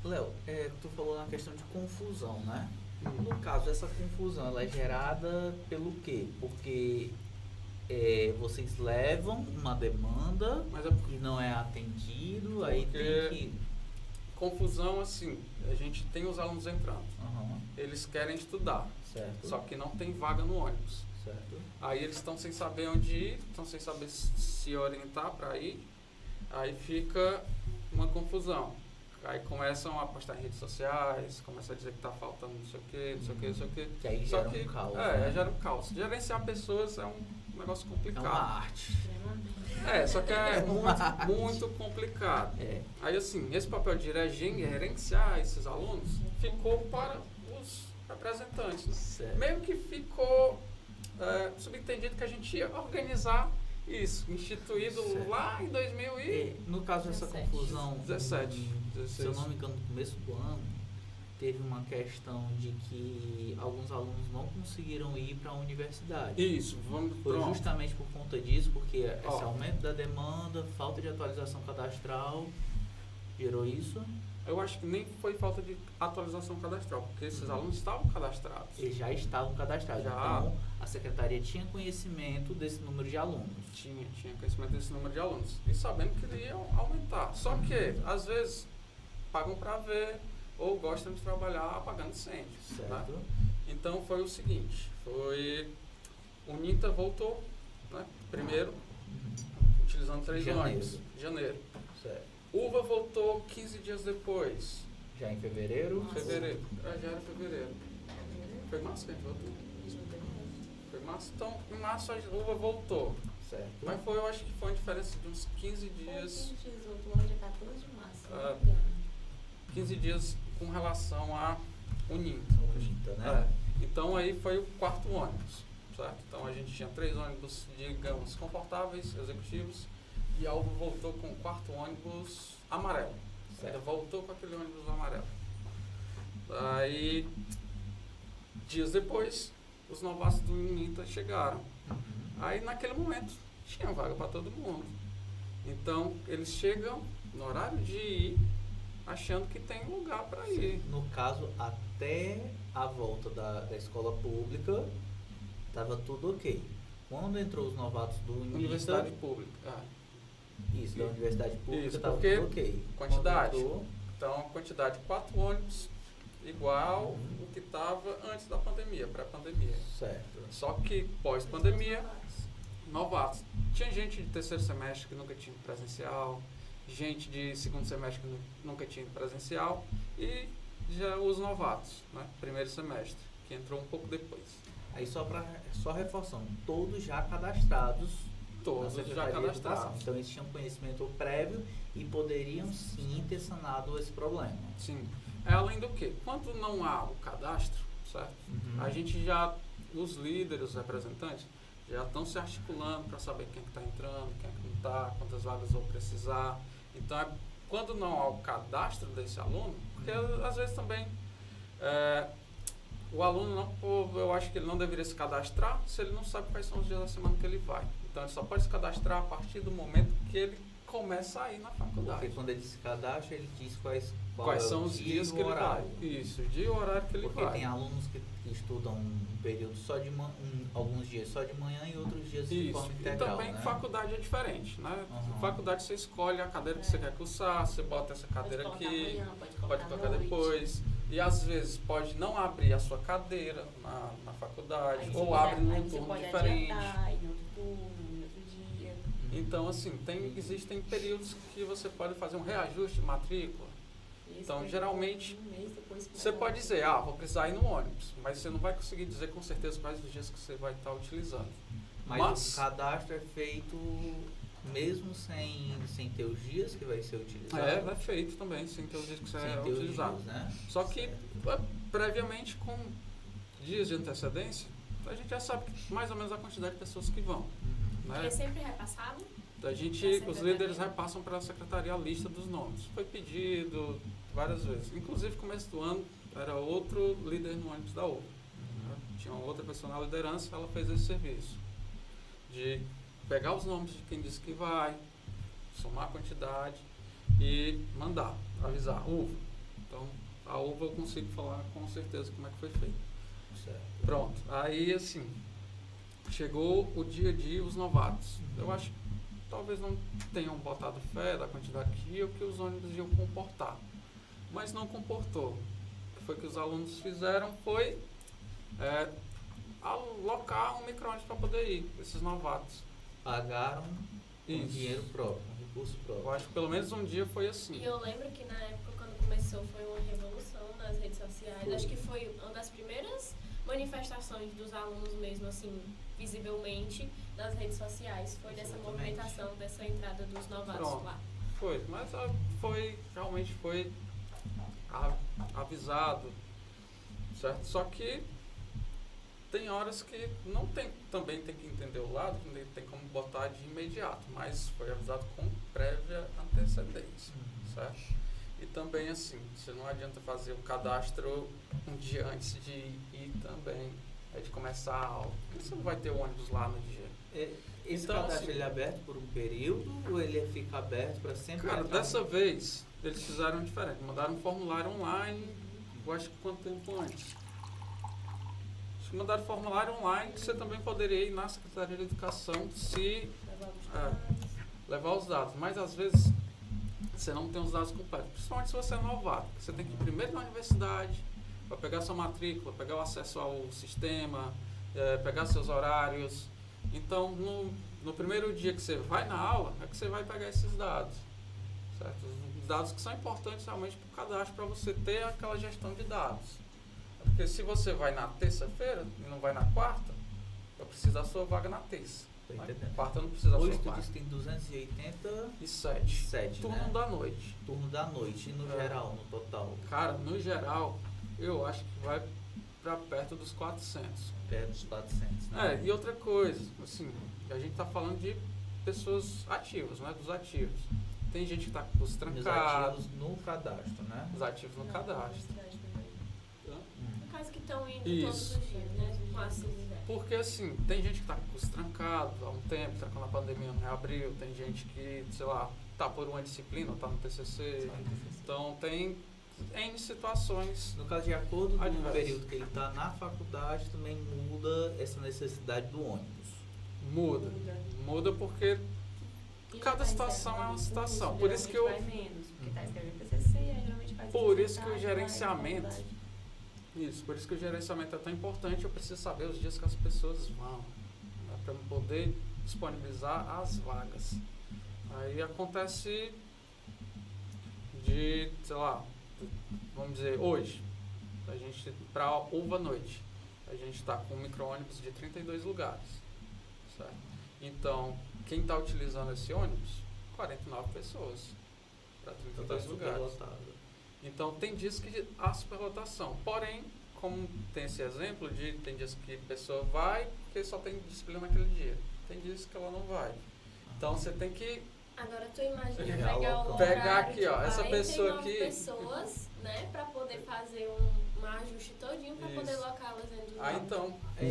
Léo, tu falou na questão de confusão, né? No caso, essa confusão, ela é gerada pelo quê? Porque vocês levam uma demanda Mas é e não é atendido, aí Porque- tem que... confusão, assim, a gente tem os alunos entrando. Aham, Eles querem estudar, certo, só que não tem vaga no ônibus. certo. Aí eles estão sem saber onde ir, estão sem saber se orientar para ir. Aí fica uma confusão. Aí começam a postar em redes sociais, começam a dizer que está faltando não sei o que, não sei o que, não sei o que. Que aí Só gera que, um caos, É, né? gera um caos. Gerenciar pessoas é um negócio É complicado. uma arte. Só que é muito complicado. É, Aí assim, esse papel de gerenciar esses alunos ficou para os representantes. Né? certo. Meio que ficou subentendido que a gente ia organizar isso, instituído Certo. lá em 2000 e... No caso dessa 17. confusão, 17, se eu 16. não me engano, no começo do ano, teve uma questão de que alguns alunos não conseguiram ir para a universidade. Isso, vamos Foi pronto. justamente por conta disso, porque esse Ó. aumento da demanda, falta de atualização cadastral, gerou isso. Eu acho que nem foi falta de atualização cadastral, porque esses alunos estavam cadastrados. Eles já estavam cadastrados. Já. Então, a secretaria tinha conhecimento desse número de alunos. Tinha conhecimento desse número de alunos. E sabendo que ele ia aumentar. Só que, às vezes, pagam para ver ou gostam de trabalhar apagando incêndio. Né? Certo? Então foi o seguinte, o NITA voltou, né, primeiro, utilizando 3 Janeiro. ônibus, janeiro. Certo. UVA voltou 15 dias depois, Já em fevereiro? fevereiro. Já era fevereiro. Foi março que a gente voltou? Foi março? Então, em março a UVA voltou. Certo. Mas eu acho que foi uma diferença de uns 15 dias, 15 dias com relação a o NITA. O NITA, né? Então aí foi o 4º ônibus, certo? Então a gente tinha 3 ônibus, digamos, confortáveis, executivos, e a UVA voltou com o 4º ônibus amarelo. Certo. Ainda voltou com aquele ônibus amarelo. Aí, dias depois, os novatos do NITA chegaram. Aí naquele momento tinha vaga para todo mundo. Então eles chegam no horário de ir, achando que tem lugar para ir. No caso, até a volta da escola pública, estava tudo ok. Quando entrou os novatos do Universidade NITA, pública. isso, da universidade pública, Isso, estava porque tudo ok. quantidade. Quando entrou, Então, a quantidade de 4 ônibus igual o que estava antes da pandemia, pré-pandemia. certo. Só que pós-pandemia, novatos. Tinha gente de terceiro semestre que nunca tinha ido presencial, gente de segundo semestre que nunca tinha ido presencial e já os novatos, né? Primeiro semestre, que entrou um pouco depois. Aí só reforçando, todos já cadastrados na Todos já Secretaria de Educação. cadastrados. Então eles tinham conhecimento prévio e poderiam sim ter sanado esse problema. Sim. Além do que, quando não há o cadastro, certo? A gente já, os líderes, os representantes, já estão se articulando para saber quem é que está entrando, quem é que não está, quantas vagas vão precisar. Então, quando não há o cadastro desse aluno, porque às vezes também o aluno não, eu acho que ele não deveria se cadastrar se ele não sabe quais são os dias da semana que ele vai. Então, ele só pode se cadastrar a partir do momento que ele começa a ir na faculdade. Porque quando ele se cadastra, ele diz quais Quais é o são os dia dias e o que ele horário. vai. Isso, o dia e o horário que ele Porque vai. tem alunos que estudam um período só de alguns dias só de manhã e outros dias de Isso. forma E integral, também né? faculdade é diferente, né? Uhum. Faculdade você escolhe a cadeira que você quer cursar, você bota essa cadeira aqui, pode colocar depois. E às vezes pode não abrir a sua cadeira na faculdade, ou abre num turno diferente. Em outro turno, em outro dia. Então, assim, existem períodos que você pode fazer um reajuste de matrícula. Então, geralmente, um mês depois que você pode dizer, vou precisar ir no ônibus, mas você não vai conseguir dizer com certeza quais os dias que você vai estar utilizando. Mas o cadastro é feito mesmo sem ter os dias que vai ser utilizado. É feito também, sem ter os dias que você sem é ter os utilizado. dias, né? Só que, Certo. previamente, com dias de antecedência, a gente já sabe mais ou menos a quantidade de pessoas que vão. Uhum. Né? Porque é sempre repassado. Os líderes repassam para a secretaria a lista dos nomes. Foi pedido várias vezes. Inclusive, começo do ano, era outro líder no ônibus da UVA. Né? Tinha uma outra pessoa na liderança, ela fez esse serviço. De pegar os nomes de quem disse que vai, somar a quantidade e mandar, avisar. UVA, Então, a uva eu consigo falar com certeza como é que foi feito. Certo. Pronto, aí assim, chegou o dia de os novatos. Eu acho que talvez não tenham botado fé da quantidade que ia, ou que os ônibus iam comportar. Mas não comportou. O que foi que os alunos fizeram foi alocar um micro-ônibus para poder ir, esses novatos. Pagaram com Isso. dinheiro próprio, com recurso Eu próprio. acho que pelo menos um dia foi assim. E eu lembro que na época, quando começou, foi uma revolução nas redes sociais. Foi. Acho que foi uma das primeiras manifestações dos alunos mesmo, assim, visivelmente, nas redes sociais. Foi dessa Exatamente. movimentação, dessa entrada dos novatos Pronto. lá. Foi, mas realmente foi avisado, certo? Só que tem horas que não tem, também tem que entender o lado, que não tem como botar de imediato, mas foi avisado com prévia antecedência, certo? E também assim, você não adianta fazer o cadastro um dia antes de ir também, de começar a aula, porque você não vai ter o ônibus lá no dia. Esse Então, cadastro assim, ele é aberto por um período ou ele fica aberto para sempre? Cara, entrar? dessa vez eles fizeram diferente, mandaram um formulário online, eu acho que quanto tempo antes? Acho que mandaram formulário online, que você também poderia ir na Secretaria de Educação se levar os dados, mas às vezes você não tem os dados completos, principalmente se você é novato. Você tem que ir primeiro na universidade para pegar sua matrícula, pegar o acesso ao sistema, pegar seus horários. Então, no primeiro dia que você vai na aula, é que você vai pegar esses dados, certo? Os dados que são importantes realmente para o cadastro, para você ter aquela gestão de dados. Porque se você vai na terça-feira e não vai na quarta, eu preciso da sua vaga na terça. Tô Na entendendo. quarta eu não preciso da Hoje sua tu vaga. disse que tem 287, E 7. Turno né? da noite. Turno da noite, e no É. geral, no total, Cara, no geral, eu acho que vai para perto dos 400. perto dos 400. Né? E outra coisa, assim, a gente tá falando de pessoas ativas, né? Dos ativos. Tem gente que tá com os Os trancados, ativos no cadastro, né? os ativos no cadastro. No caso que estão indo Isso. todos os dias, né? Com assiduidade. Porque assim, tem gente que tá com os trancados há um tempo, tá quando a pandemia não reabriu, tem gente que, sei lá, tá por uma disciplina, ou tá no TCC. Então tem N situações. No caso, de acordo com o Adverso. período que ele está na faculdade, também muda essa necessidade do ônibus. Muda porque E cada já tá situação é uma encerrando o situação. curso, Por isso que eu- geralmente vai menos, porque tá escrevendo TCC, aí geralmente faz Por isso que o vai, gerenciamento- vai, vai. Isso, por isso que o gerenciamento é tão importante. Eu preciso saber os dias que as pessoas vão, né, para eu poder disponibilizar as vagas. Aí acontece de, sei lá, vamos dizer, hoje, a gente, para uva noite, a gente está com um micro-ônibus de 32 lugares, certo? Então, quem está utilizando esse ônibus? 49 pessoas, para Então tá 32 super lugares. lotado. Então tem dias que há superlotação. Porém, como tem esse exemplo de tem dias que a pessoa vai porque só tem disciplina naquele dia. Tem dias que ela não vai. Então você tem que Agora tu imagina Pegar pegar o o local. Pegar aqui, ó, essa 49 pessoa aqui. pessoas, né, pra poder fazer um ajuste todinho pra poder Isso. locá-las dentro do então É,